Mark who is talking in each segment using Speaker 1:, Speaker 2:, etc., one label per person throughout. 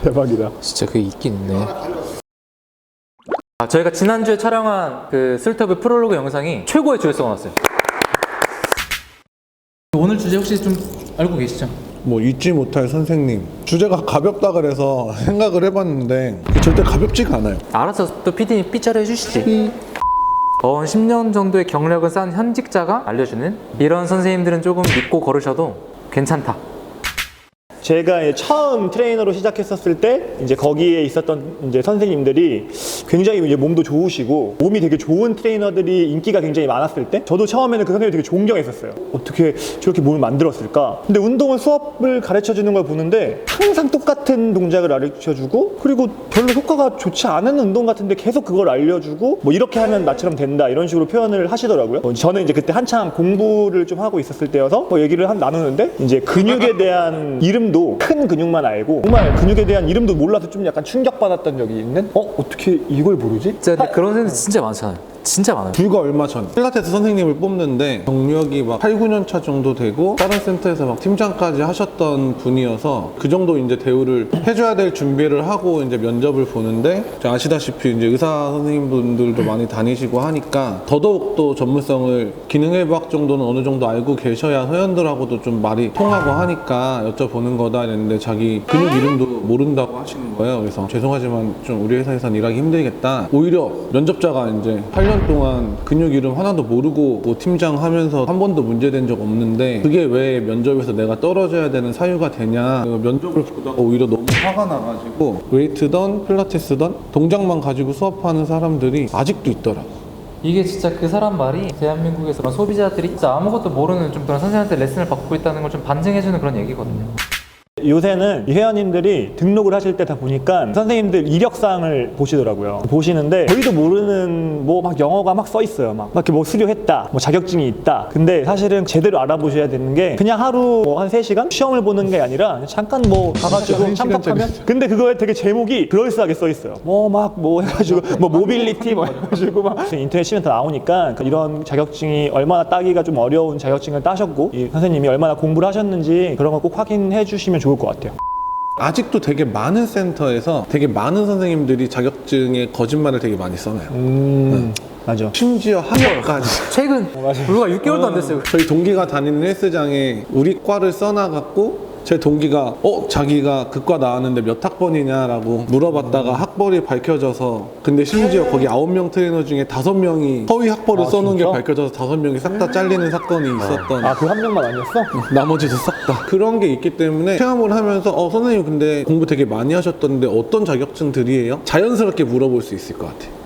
Speaker 1: 대박이다.
Speaker 2: 진짜 그게 있긴 있네. 저희가 지난주에 촬영한 그 쓸터브 프롤로그 영상이 최고의 조회수가 나왔어요. 오늘 주제 혹시 좀 알고 계시죠?
Speaker 3: 뭐 잊지 못할 선생님. 주제가 가볍다 그래서 생각을 해봤는데 절대 가볍지가 않아요.
Speaker 2: 알아서 또 PD님 삐짜리 해주시지. 10년 정도의 경력을 쌓은 현직자가 알려주는 이런 선생님들은 조금 믿고 걸으셔도 괜찮다.
Speaker 1: 제가 이제 처음 트레이너로 시작했었을 때 이제 거기에 있었던 이제 선생님들이 굉장히 이제 몸도 좋으시고 몸이 되게 좋은 트레이너들이 인기가 굉장히 많았을 때 저도 처음에는 그 선생님을 되게 존경했었어요. 어떻게 저렇게 몸을 만들었을까? 근데 운동을 수업을 가르쳐 주는 걸 보는데 항상 똑같은 동작을 가르쳐 주고 그리고 별로 효과가 좋지 않은 운동 같은데 계속 그걸 알려주고 뭐 이렇게 하면 나처럼 된다 이런 식으로 표현을 하시더라고요. 저는 이제 그때 한창 공부를 좀 하고 있었을 때여서 뭐 얘기를 나누는데 이제 근육에 대한 이름도 큰 근육만 알고 정말 근육에 대한 이름도 몰라서 좀 약간 충격받았던 적이 있는? 어떻게 이걸 모르지?
Speaker 2: 진짜 근데 그런 선생님 진짜 많잖아요. 진짜 많아요.
Speaker 3: 불과 얼마 전 필라테스 선생님을 뽑는데 경력이 막 8, 9년 차 정도 되고 다른 센터에서 막 팀장까지 하셨던 분이어서 그 정도 이제 대우를 해줘야 될 준비를 하고 이제 면접을 보는데 아시다시피 이제 의사 선생님분들도 많이 다니시고 하니까 더더욱 또 전문성을 기능해박 정도는 어느 정도 알고 계셔야 회원들하고도 좀 말이 통하고 하니까 여쭤보는 거다 이랬는데 자기 근육 이름도 모른다고 하시는 거예요. 그래서 죄송하지만 좀 우리 회사에선 일하기 힘들겠다. 오히려 면접자가 이제 8년 동안 근육 이름 하나도 모르고 뭐 팀장 하면서 한 번도 문제된 적 없는데 그게 왜 면접에서 내가 떨어져야 되는 사유가 되냐. 면접을 보다가 오히려 너무 화가 나가지고 웨이트든 필라테스든 동작만 가지고 수업하는 사람들이 아직도 있더라고.
Speaker 2: 이게 진짜 그 사람 말이 대한민국에서 소비자들이 진짜 아무것도 모르는 좀 그런 선생님한테 레슨을 받고 있다는 걸 좀 반증해주는 그런 얘기거든요.
Speaker 1: 요새는 이 회원님들이 등록을 하실 때 다 보니까 선생님들 이력사항을 보시더라고요. 보시는데 저희도 모르는 뭐 막 영어가 막 써 있어요. 막 이렇게 뭐 수료했다, 뭐 자격증이 있다. 근데 사실은 제대로 알아보셔야 되는 게 그냥 하루 뭐 한 3시간 시험을 보는 게 아니라 잠깐 뭐 가가지고 참석하면 근데 그거에 되게 제목이 그럴싸하게 써 있어요. 뭐 막 뭐 해가지고 뭐 모빌리티 뭐 해가지고 막 인터넷 치면 다 나오니까 이런 자격증이 얼마나 따기가 좀 어려운 자격증을 따셨고 이 선생님이 얼마나 공부를 하셨는지 그런 걸 꼭 확인해 주시면 좋을 것 같아요.
Speaker 3: 아직도 되게 많은 센터에서 되게 많은 선생님들이 자격증에 거짓말을 되게 많이 써놔요.
Speaker 1: 맞아.
Speaker 3: 심지어 학력까지.
Speaker 2: 최근 불과 6개월도 안 됐어요.
Speaker 3: 저희 동기가 다니는 헬스장에 우리 과를 써놔갖고 제 동기가 자기가 그 과 나왔는데 몇 학번이냐라고 물어봤다가 학벌이 밝혀져서 근데 심지어 거기 9명 트레이너 중에 5명이 허위 학벌을 써놓은 게
Speaker 1: 진짜?
Speaker 3: 밝혀져서 5명이 싹 다 잘리는 사건이 있었던
Speaker 1: 그 한 명만 아니었어?
Speaker 3: 나머지도 싹 다 그런 게 있기 때문에 체험을 하면서 선생님 근데 공부 되게 많이 하셨던데 어떤 자격증들이에요? 자연스럽게 물어볼 수 있을 것 같아요.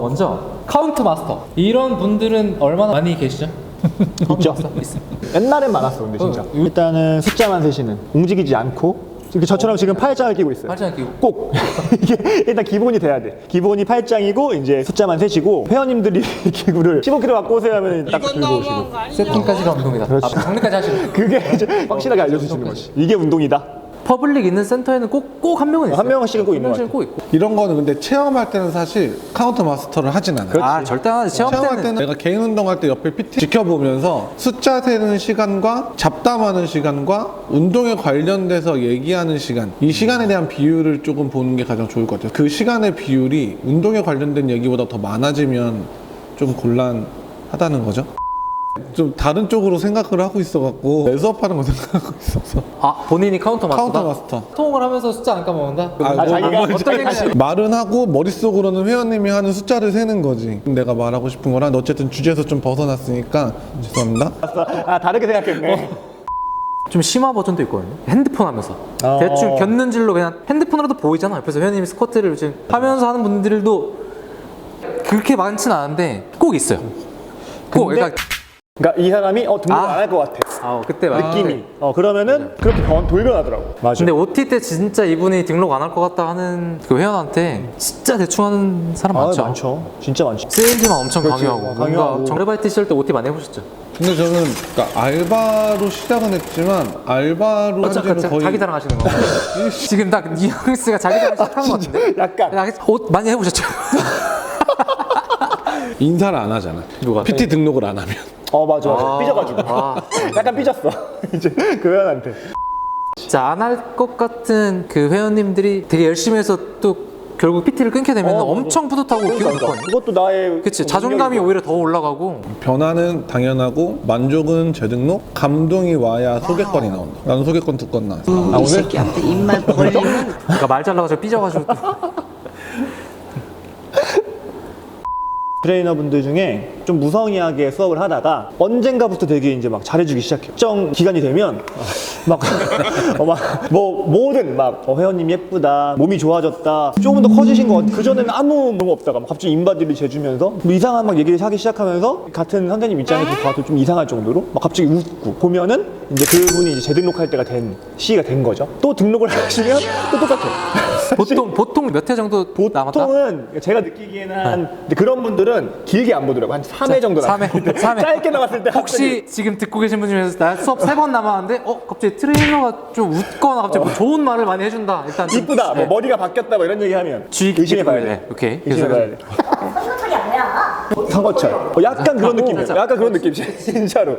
Speaker 2: 먼저 카운트 마스터 이런 분들은 얼마나 많이 계시죠?
Speaker 1: 있죠. 옛날엔 많았어 근데 진짜. 일단은 숫자만 세시는 움직이지 않고 이렇게 저처럼 지금 팔짱을 끼고 있어요.
Speaker 2: 팔짱을 끼고
Speaker 1: 꼭 이게 일단 기본이 돼야 돼. 기본이 팔짱이고 이제 숫자만 세시고 회원님들이 기구를 15kg 갖고 오세요 하면 딱 들고 오시고
Speaker 2: 세팅까지가 운동이다.
Speaker 1: 그렇지.
Speaker 2: 정리까지 하시는.
Speaker 1: 그게 이제 확실하게 알려주시는 거지. 이게 운동이다.
Speaker 2: 퍼블릭 있는 센터에는 꼭 한 명은 있어요.
Speaker 1: 한 명씩은 꼭 있는 것 같아요.
Speaker 2: 꼭 있고.
Speaker 3: 이런 거는 근데 체험할 때는 사실 카운터 마스터를 하진 않아요.
Speaker 1: 그렇지.
Speaker 2: 절대 안 하지.
Speaker 3: 체험할 때는 내가 개인 운동할 때 옆에 PT 지켜보면서 숫자 세는 시간과 잡담하는 시간과 운동에 관련돼서 얘기하는 시간 이 시간에 대한 비율을 조금 보는 게 가장 좋을 것 같아요. 그 시간의 비율이 운동에 관련된 얘기보다 더 많아지면 좀 곤란하다는 거죠. 좀 다른 쪽으로 생각을 하고 있어갖고 내 수업하는 거 생각하고 있어서
Speaker 2: 본인이 카운터 마스터다?
Speaker 3: 카운터 마스터
Speaker 2: 통을 하면서 숫자 안 까먹는다?
Speaker 1: 자기가
Speaker 2: 어떤 생각이
Speaker 3: 말은 하고 머릿속으로는 회원님이 하는 숫자를 세는 거지. 내가 말하고 싶은 거랑 어쨌든 주제에서 좀 벗어났으니까 죄송합니다.
Speaker 1: 다르게 생각했네.
Speaker 2: 좀 심화 버전도 있거든요. 핸드폰 하면서 대충 곁눈질로 그냥 핸드폰으로도 보이잖아. 옆에서 회원님이 스쿼트를 지금 하면서 하는 분들도 그렇게 많진 않은데 꼭 있어요. 꼭
Speaker 1: 그러니까 이 사람이 등록 안 할 것 같아.
Speaker 2: 그때
Speaker 1: 느낌이. 그러면은 그렇게 돌변하더라고. 맞아.
Speaker 2: 근데 OT 때 진짜 이분이 등록 안 할 것 같다 하는 그 회원한테 진짜 대충 하는 사람 많죠.
Speaker 1: 많죠. 진짜 많죠.
Speaker 2: 세일즈만 엄청
Speaker 1: 그렇지.
Speaker 2: 강요하고
Speaker 1: 강요하고.
Speaker 2: 뭔가 정글바이트 시절 때 OT 많이 해보셨죠?
Speaker 3: 근데 저는 그러니까 알바로 시작은 했지만 알바로 한 지는 거의
Speaker 2: 자기 자랑 하시는 건가요? 지금 딱 뉘앙스가 자기 자랑 시작한 것 같은데?
Speaker 1: 약간.
Speaker 2: 옷 많이 해보셨죠?
Speaker 3: 인사를 안 하잖아.
Speaker 2: 누가?
Speaker 3: PT 등록을 안 하면.
Speaker 1: 맞아. 삐져가지고. 약간 삐졌어. 이제 그 회원한테.
Speaker 2: 진짜 안 할 것 같은 그 회원님들이 되게 열심히 해서 또 결국 PT를 끊게 되면 엄청 뿌듯하고 기분 좋거든요.
Speaker 1: 그것도 나의
Speaker 2: 그치, 자존감이 오히려 더 올라가고.
Speaker 3: 변화는 당연하고 만족은 재등록, 감동이 와야 소개권이 나온다. 나는 소개권 2건 나왔어.
Speaker 4: 이
Speaker 3: 오늘
Speaker 4: 새끼한테 입만 벌리면
Speaker 2: 그러니까 말 잘나가지고 삐져가지고 또.
Speaker 1: 트레이너분들 중에 좀 무성의하게 수업을 하다가 언젠가부터 되게 이제 막 잘해주기 시작해요. 특정 기간이 되면 막, 뭐든 회원님 예쁘다, 몸이 좋아졌다, 조금 더 커지신 것 같아. 그전에는 아무 뭐 없다가 막 갑자기 인바디를 재주면서 뭐 이상한 막 얘기를 하기 시작하면서 같은 선생님 입장에서 봐도 좀 이상할 정도로 막 갑자기 웃고 보면은 이제 그분이 이제 재등록할 때가 시기가 된 거죠. 또 등록을 하시면 또 똑같아요.
Speaker 2: 보통 몇 회 정도 남았다?
Speaker 1: 보통은 제가 느끼기에는 근데 그런 분들은 길게 안 보더라고요. 한 3회 정도
Speaker 2: 삼 회.
Speaker 1: 남았어요. 짧게 남았을 때
Speaker 2: 혹시 지금 듣고 계신 분 중에서 나 수업 3번 남았는데 갑자기 트레이너가 좀 웃거나 갑자기 뭐 좋은 말을 많이 해준다. 일단 좀
Speaker 1: 이쁘다, 뭐 머리가 바뀌었다, 뭐 이런 얘기 하면
Speaker 2: 주의 깊게
Speaker 1: 의심해봐야
Speaker 2: 듣고,
Speaker 1: 돼.
Speaker 2: 네, 오케이.
Speaker 1: 의심해봐야 돼. 선거철. 약간 그런 느낌이에요.
Speaker 2: 살짝.
Speaker 1: 약간 그런 느낌, 진짜로.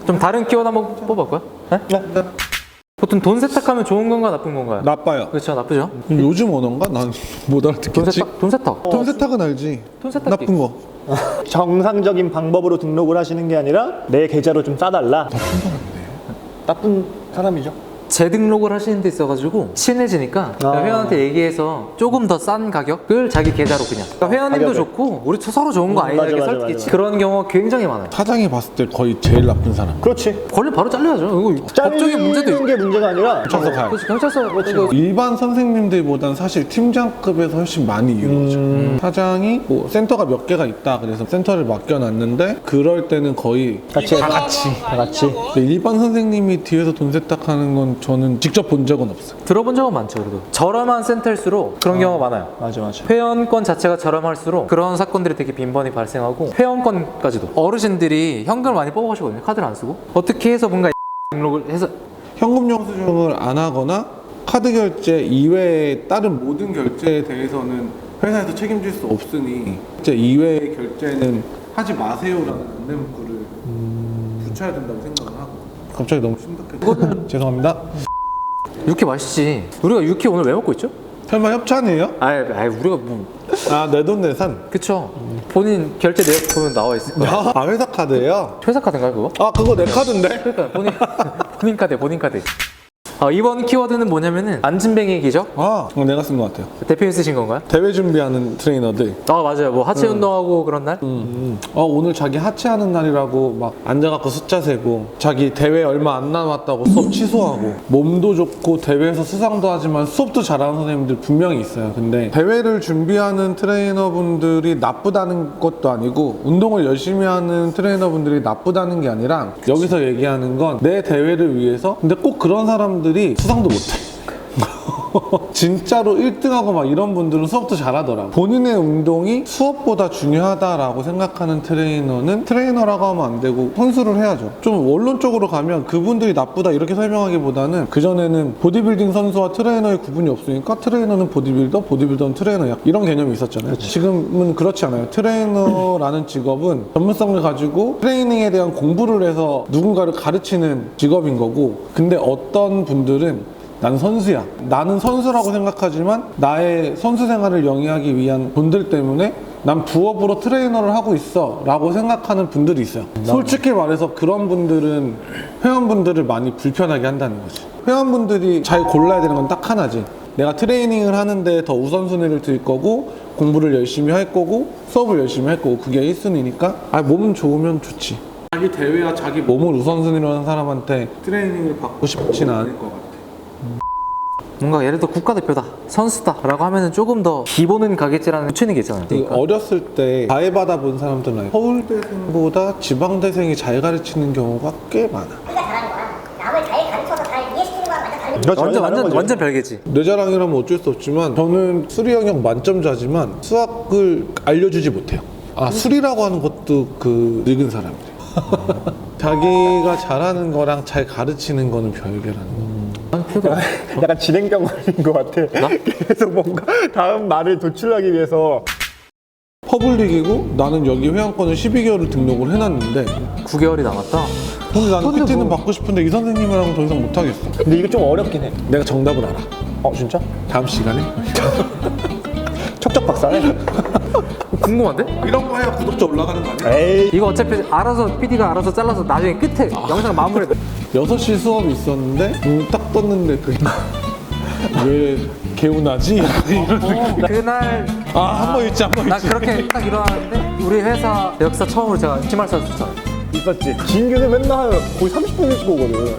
Speaker 2: 좀 다른 키워드 한번 뽑아볼까요? 네? 보통 돈 세탁하면 좋은 건가 나쁜 건가요?
Speaker 3: 나빠요.
Speaker 2: 그렇죠, 나쁘죠.
Speaker 3: 요즘 언어인가? 난 못
Speaker 2: 돈
Speaker 3: 알아듣겠지.
Speaker 2: 세탁, 돈 세탁.
Speaker 3: 돈 세탁은 알지.
Speaker 2: 돈 세탁기.
Speaker 3: 나쁜 거.
Speaker 1: 정상적인 방법으로 등록을 하시는 게 아니라 내 계좌로 좀 싸달라. 나쁜 사람이죠.
Speaker 2: 재등록을 하시는 데 있어가지고 친해지니까 회원한테 얘기해서 조금 더 싼 가격을 자기 계좌로 그냥. 그러니까 회원님도
Speaker 1: 가격을.
Speaker 2: 좋고 우리 서로 좋은 거 아니다
Speaker 1: 맞아,
Speaker 2: 이렇게
Speaker 1: 맞아,
Speaker 2: 설득이
Speaker 1: 맞아.
Speaker 2: 그런 경우가 굉장히 많아요.
Speaker 3: 사장이 봤을 때 거의 제일 나쁜 사람.
Speaker 1: 그렇지.
Speaker 2: 권리 바로 잘려야죠. 이거 법적인 문제도 있고.
Speaker 1: 게 문제가 아니라
Speaker 3: 경찰서 가요.
Speaker 2: 그렇지, 경찰서 이거
Speaker 3: 일반 선생님들보다는 사실 팀장급에서 훨씬 많이 이용하죠. 사장이 뭐 센터가 몇 개가 있다 그래서 센터를 맡겨놨는데 그럴 때는 거의
Speaker 1: 다 같이.
Speaker 3: 근데 일반 선생님이 뒤에서 돈 세탁하는 건 저는 직접 본 적은 없어요.
Speaker 2: 들어본 적은 많죠. 그래도 저렴한 센터일수록 그런 경우가 많아요.
Speaker 1: 맞아.
Speaker 2: 회원권 자체가 저렴할수록 그런 사건들이 되게 빈번히 발생하고 회원권까지도 어르신들이 현금을 많이 뽑아가시거든요. 카드를 안 쓰고 어떻게 해서 뭔가 등록을 해서
Speaker 3: 현금 영수증을 안 하거나 카드 결제 이외의 다른 모든 결제에 대해서는 회사에서 책임질 수 없으니 결제 이외의 결제는 하지 마세요라는 안내 문구를 붙여야 된다고 생각을 하고 갑자기 너무 심각해서 죄송합니다.
Speaker 2: 육회 맛있지. 우리가 육회 오늘 왜 먹고 있죠?
Speaker 3: 설마 협찬이에요?
Speaker 2: 아이 우리가 뭐
Speaker 3: 내돈내산.
Speaker 2: 그쵸. 본인 결제 내역 보면 나와 있을 거야.
Speaker 3: 회사 카드예요?
Speaker 2: 회사 카드인가요 그거?
Speaker 3: 그거 내 카드인데?
Speaker 2: 그러니까 본인 카드. 이번 키워드는 뭐냐면은 안진뱅이 기적.
Speaker 3: 내가 쓴 것 같아요.
Speaker 2: 대표님 쓰신 건가요?
Speaker 3: 대회 준비하는 트레이너들.
Speaker 2: 맞아요. 뭐 하체 운동하고 그런 날.
Speaker 3: 오늘 자기 하체하는 날이라고 막 앉아갖고 숫자 세고 자기 대회 얼마 안 남았다고 수업 취소하고 몸도 좋고 대회에서 수상도 하지만 수업도 잘하는 선생님들 분명히 있어요. 근데 대회를 준비하는 트레이너분들이 나쁘다는 것도 아니고 운동을 열심히 하는 트레이너분들이 나쁘다는 게 아니라 여기서 얘기하는 건 내 대회를 위해서 근데 꼭 그런 사람들이 수상도 못해. 진짜로 1등하고 막 이런 분들은 수업도 잘하더라고. 본인의 운동이 수업보다 중요하다라고 생각하는 트레이너는 트레이너라고 하면 안 되고 선수를 해야죠. 좀 원론적으로 가면 그분들이 나쁘다 이렇게 설명하기보다는 그전에는 보디빌딩 선수와 트레이너의 구분이 없으니까 트레이너는 보디빌더, 보디빌더는 트레이너야 이런 개념이 있었잖아요. 지금은 그렇지 않아요. 트레이너라는 직업은 전문성을 가지고 트레이닝에 대한 공부를 해서 누군가를 가르치는 직업인 거고 근데 어떤 분들은 난 선수야. 나는 선수라고 생각하지만 나의 선수 생활을 영위하기 위한 분들 때문에 난 부업으로 트레이너를 하고 있어 라고 생각하는 분들이 있어요. 솔직히 말해서 그런 분들은 회원분들을 많이 불편하게 한다는 거지. 회원분들이 잘 골라야 되는 건 딱 하나지. 내가 트레이닝을 하는데 더 우선순위를 들 거고 공부를 열심히 할 거고 수업을 열심히 할 거고 그게 1순위니까 몸 좋으면 좋지. 자기 대회와 자기 몸을 우선순위로 하는 사람한테 트레이닝을 받고 싶지는 않을 것 같아.
Speaker 2: 뭔가 예를 들어 국가대표다, 선수다 라고 하면은 조금 더 기본은 가겠지라는 붙이는 게 있잖아요. 그러니까.
Speaker 3: 어렸을 때 가해받아 본 사람들은 서울대생보다 지방대생이 잘 가르치는 경우가 꽤 많아.
Speaker 5: 우리가 잘하는 거야. 남을 잘 가르쳐서 잘 이해시키는 거랑 완전 다른
Speaker 2: 완전 별개지.
Speaker 3: 내 자랑이라면 어쩔 수 없지만 저는 수리 영역 만점자지만 수학을 알려주지 못해요. 수리라고 하는 것도 그 늙은 사람들. 자기가 잘하는 거랑 잘 가르치는 거는 별개라는 거.
Speaker 1: 약간 진행병 걸린 것 같아. 계속 뭔가 다음 말을 도출하기 위해서
Speaker 3: 퍼블릭이고 나는 여기 회원권을 12개월을 등록을 해놨는데
Speaker 2: 9개월이 남았다.
Speaker 3: 근데 나는
Speaker 2: 근데
Speaker 3: PT는
Speaker 2: 뭐-
Speaker 3: 받고 싶은데 이 선생님이랑은 더 이상 못하겠어.
Speaker 1: 근데 이거 좀 어렵긴 해.
Speaker 3: 내가 정답을 알아.
Speaker 1: 진짜?
Speaker 3: 다음 시간에.
Speaker 1: 척척 박사네.
Speaker 2: 궁금한데?
Speaker 3: 이런 거 해야 구독자 올라가는 거 아니야?
Speaker 1: 에이.
Speaker 2: 이거 어차피 알아서 PD가 알아서 잘라서 나중에 끝에 영상 마무리.
Speaker 3: 6시 수업이 있었는데 딱 떴는데 왜 개운하지?
Speaker 2: 그날
Speaker 3: 한 번 있지, 한 번
Speaker 2: 나
Speaker 3: 있지.
Speaker 2: 그렇게 딱 일어났는데 우리 회사 역사 처음으로 제가 치말 샀었잖아요.
Speaker 1: 있었지. 진규는 맨날 거의 30분 일찍 오거든.